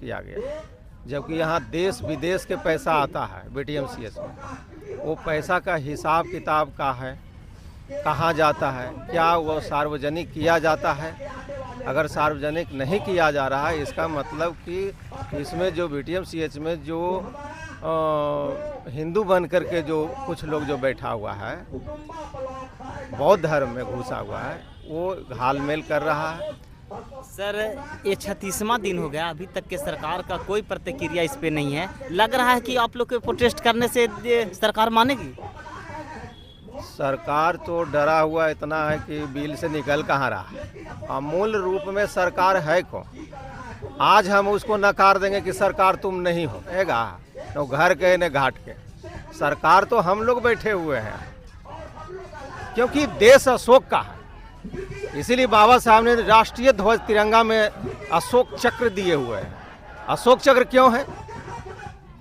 किया गया, जबकि यहाँ देश विदेश के पैसा आता है BTMCH में। वो पैसा का हिसाब किताब का है, कहाँ जाता है, क्या वो सार्वजनिक किया जाता है। अगर सार्वजनिक नहीं किया जा रहा है, इसका मतलब कि इसमें जो BTMCH में जो हिंदू बन कर के जो कुछ लोग जो बैठा हुआ है, बौद्ध धर्म में घुसा हुआ है, वो घालमेल कर रहा है। सर, ये 36वां दिन हो गया, अभी तक के सरकार का कोई प्रतिक्रिया इस पे नहीं है। लग रहा है कि आप लोग के प्रोटेस्ट करने से सरकार मानेगी? सरकार तो डरा हुआ इतना है कि बिल से निकल कहाँ रहा है। और मूल रूप में सरकार है कौन? आज हम उसको नकार देंगे कि सरकार तुम नहीं हो, हैगा न घर के न घाट के। सरकार तो हम लोग बैठे हुए हैं, क्योंकि देश अशोक का है। इसीलिए बाबा साहब ने राष्ट्रीय ध्वज तिरंगा में अशोक चक्र दिए हुए हैं। अशोक चक्र क्यों है?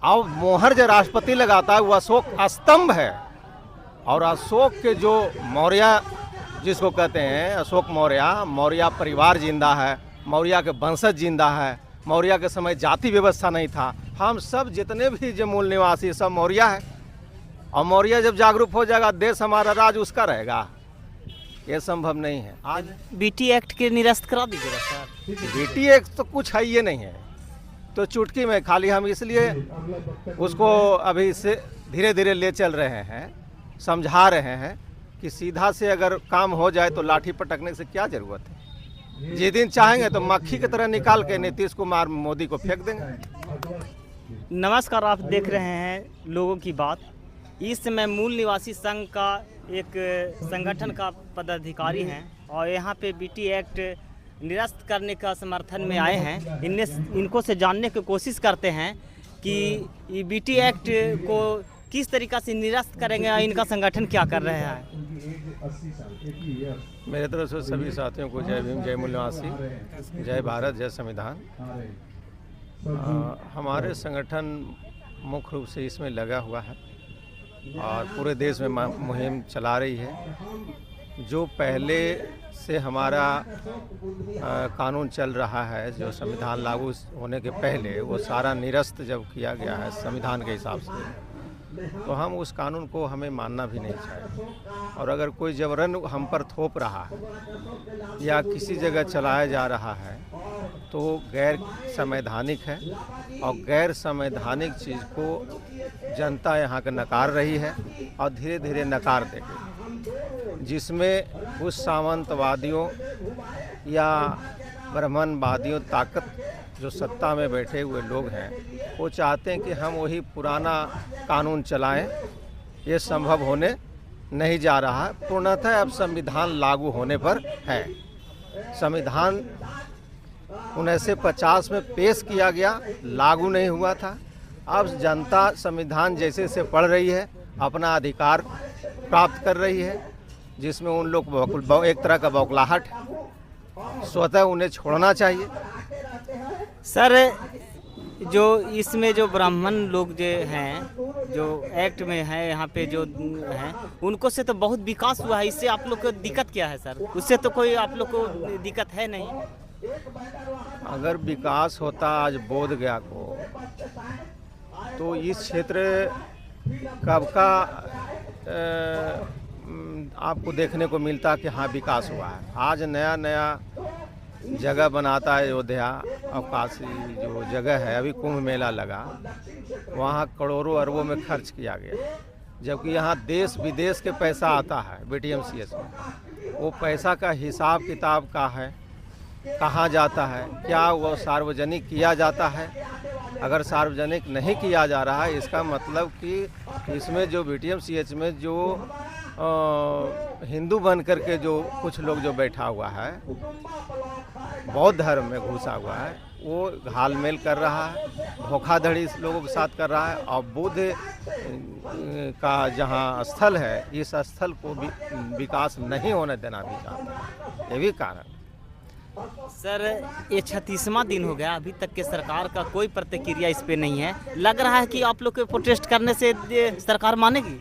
अब मोहर जो राष्ट्रपति लगाता है वो अशोक स्तंभ है। और अशोक के जो मौर्य जिसको कहते हैं, अशोक मौर्य परिवार जिंदा है, मौर्य के वंशज जिंदा है। मौर्य के समय जाति व्यवस्था नहीं था। हम सब जितने भी जो मूल निवासी सब मौर्य है, और मौर्य जब जागरूक हो जाएगा, देश हमारा राज उसका रहेगा। ये संभव नहीं है। आज BT एक्ट के निरस्त करा दीजिएगा सर। BT एक्ट तो कुछ है ये नहीं है, तो चुटकी में खाली हम इसलिए उसको अभी से धीरे धीरे ले चल रहे हैं, समझा रहे हैं कि सीधा से अगर काम हो जाए तो लाठी पटकने से क्या जरूरत है। जिस दिन चाहेंगे तो मक्खी की तरह निकाल के नीतीश कुमार मोदी को फेंक देंगे। नमस्कार, आप देख रहे हैं लोगों की बात। इस समय मूल निवासी संघ का एक संगठन का पदाधिकारी हैं और यहाँ पे BT एक्ट निरस्त करने का समर्थन में आए हैं। इनको से जानने की कोशिश करते हैं कि ये BT एक्ट को किस तरीक़ा से निरस्त करेंगे और इनका संगठन क्या कर रहे हैं। मेरे तरफ से सभी साथियों को जय भीम, जय मूल निवासी, जय भारत, जय संविधान। हमारे संगठन मुख्य रूप से इसमें लगा हुआ है और पूरे देश में मुहिम चला रही है। जो पहले से हमारा कानून चल रहा है, जो संविधान लागू होने के पहले, वो सारा निरस्त जब किया गया है संविधान के हिसाब से, तो हम उस कानून को हमें मानना भी नहीं चाहिए। और अगर कोई जबरन हम पर थोप रहा है या किसी जगह चलाया जा रहा है तो गैर संवैधानिक है। और गैर संवैधानिक चीज़ को जनता यहाँ के नकार रही है और धीरे धीरे नकार देगी, जिसमें उस सामंतवादियों या ब्राह्मणवादियों ताकत जो सत्ता में बैठे हुए लोग हैं, वो चाहते हैं कि हम वही पुराना कानून चलाएं। ये संभव होने नहीं जा रहा है। पूर्णतः अब संविधान लागू होने पर है। संविधान 1950 में पेश किया गया, लागू नहीं हुआ था। अब जनता संविधान जैसे से पढ़ रही है, अपना अधिकार प्राप्त कर रही है, जिसमें उन लोग एक तरह का बौखलाहट है। स्वतः उन्हें छोड़ना चाहिए। सर, जो इसमें जो ब्राह्मण लोग जो हैं, जो एक्ट में है, यहाँ पे जो हैं, उनको से तो बहुत विकास हुआ है। इससे आप लोग को दिक्कत क्या है सर? उससे तो कोई आप लोग को दिक्कत है नहीं। अगर विकास होता आज बोध गया को, तो इस क्षेत्र कब का आपको देखने को मिलता कि हाँ विकास हुआ है। आज नया नया जगह बनाता है अयोध्या और काशी जो जगह है, अभी कुंभ मेला लगा, वहाँ करोड़ों अरबों में खर्च किया गया, जबकि यहाँ देश विदेश के पैसा आता है BTMCH में। वो पैसा का हिसाब किताब का है, कहाँ जाता है, क्या वो सार्वजनिक किया जाता है। अगर सार्वजनिक नहीं किया जा रहा है, इसका मतलब कि इसमें जो BTMCH में जो हिंदू बन कर के जो कुछ लोग जो बैठा हुआ है, बौद्ध धर्म में घुसा हुआ है, वो घालमेल कर रहा है, धोखाधड़ी लोगों के साथ कर रहा है। और बुद्ध का जहाँ स्थल है, इस स्थल को भी विकास नहीं होने देना भी चाहता है। ये भी कारण। सर, ये 36वां दिन हो गया, अभी तक के सरकार का कोई प्रतिक्रिया इस पे नहीं है। लग रहा है कि आप लोग के प्रोटेस्ट करने से सरकार मानेगी?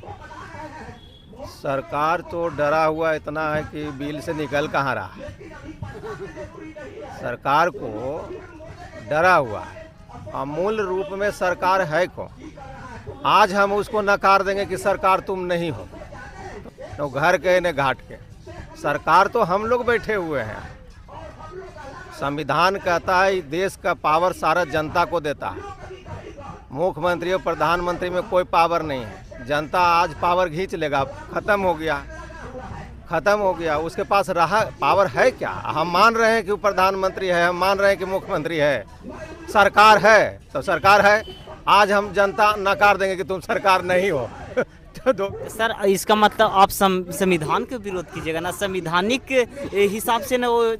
सरकार तो डरा हुआ इतना है कि बिल से निकल कहाँ रहा है। सरकार को डरा हुआ है मूल रूप में सरकार है कौन? आज हम उसको नकार देंगे कि सरकार तुम नहीं हो, तो घर के न घाट के। सरकार तो हम लोग बैठे हुए हैं। संविधान कहता है देश का पावर सारा जनता को देता है। मुख्यमंत्री और प्रधानमंत्री में कोई पावर नहीं है। जनता आज पावर खींच लेगा, खत्म हो गया। उसके पास रहा पावर है क्या? हम मान रहे हैं कि वो प्रधानमंत्री है, हम मान रहे हैं कि मुख्यमंत्री है, सरकार है, तो सरकार है। आज हम जनता नकार देंगे कि तुम सरकार नहीं हो। तो सर इसका मतलब आप संविधान के विरोध कीजिएगा ना, संवैधानिक हिसाब से ना वो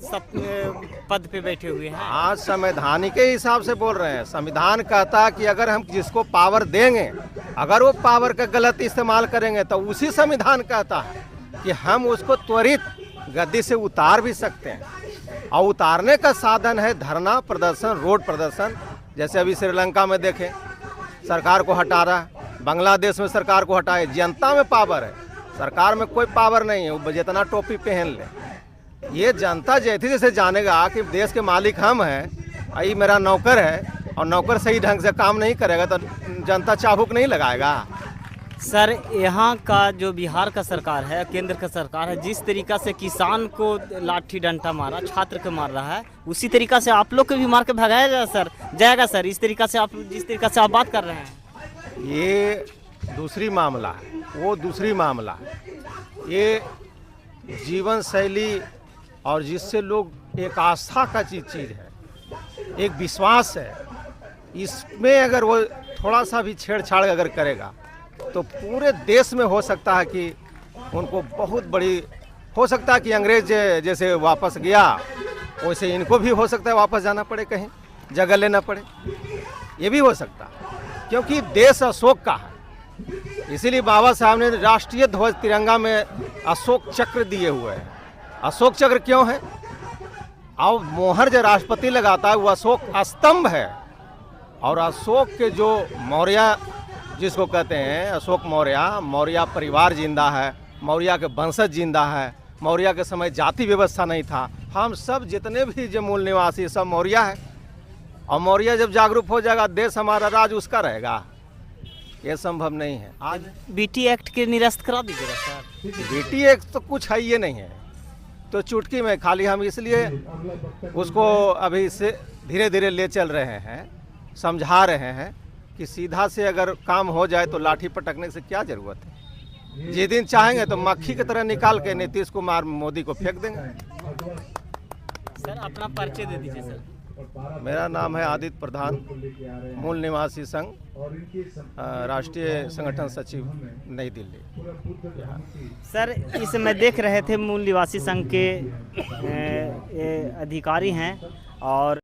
पद पे बैठे हुए हैं। आज संवैधानिक के हिसाब से बोल रहे हैं। संविधान कहता है कि अगर हम जिसको पावर देंगे, अगर वो पावर का गलत इस्तेमाल करेंगे, तो उसी संविधान कहता है कि हम उसको त्वरित गद्दी से उतार भी सकते हैं। और उतारने का साधन है धरना प्रदर्शन, रोड प्रदर्शन। जैसे अभी श्रीलंका में देखें, सरकार को हटा रहा है, बांग्लादेश में सरकार को हटाए। जनता में पावर है, सरकार में कोई पावर नहीं है। वो जितना टोपी पहन ले, ये जनता जैसे जानेगा कि देश के मालिक हम हैं, ये मेरा नौकर है, और नौकर सही ढंग से काम नहीं करेगा तो जनता चाबुक नहीं लगाएगा। सर यहाँ का जो बिहार का सरकार है, केंद्र का सरकार है, जिस तरीका से किसान को लाठी डंडा मारा, छात्र को मार रहा है, उसी तरीका से आप लोग को भी मार के भगाया जाएगा सर। इस तरीका से आप जिस तरीका से आप बात कर रहे हैं, ये दूसरी मामला है, वो दूसरी मामला है। ये जीवन शैली और जिससे लोग एक आस्था का चीज़ है, एक विश्वास है, इसमें अगर वो थोड़ा सा भी छेड़छाड़ अगर करेगा तो पूरे देश में हो सकता है कि उनको बहुत बड़ी, हो सकता है कि अंग्रेज जैसे वापस गया वैसे इनको भी हो सकता है वापस जाना पड़े, कहीं जगह लेना पड़े। ये भी हो सकता है, क्योंकि देश अशोक का है। इसीलिए बाबा साहब ने राष्ट्रीय ध्वज तिरंगा में अशोक चक्र दिए हुए हैं। अशोक चक्र क्यों है? अब मोहर जो राष्ट्रपति लगाता है वो अशोक स्तंभ है। और अशोक के जो मौर्य जिसको कहते हैं, अशोक मौर्य परिवार जिंदा है, मौर्य के वंशज जिंदा है। मौर्य के समय जाति व्यवस्था नहीं था। हम सब जितने भी जो मूल निवासी सब मौर्य है, और मौर्य जब जागरूक हो जाएगा, देश हमारा राज उसका रहेगा। ये संभव नहीं है। आज बीटी एक्ट के निरस्त करा दीजिएगा सर। बीटी एक्ट तो कुछ है ये नहीं है, तो चुटकी में खाली हम इसलिए उसको अभी से धीरे धीरे ले चल रहे हैं, समझा रहे हैं कि सीधा से अगर काम हो जाए तो लाठी पटकने से क्या जरूरत है। जिस दिन चाहेंगे तो मक्खी की तरह निकाल के नीतीश कुमार मोदी को फेंक देंगे। सर अपना परिचय दे दीजिए सर। मेरा नाम है आदित्य प्रधान, मूल निवासी संघ, राष्ट्रीय संगठन सचिव, नई दिल्ली। सर इसमें देख रहे थे मूल निवासी संघ के अधिकारी हैं और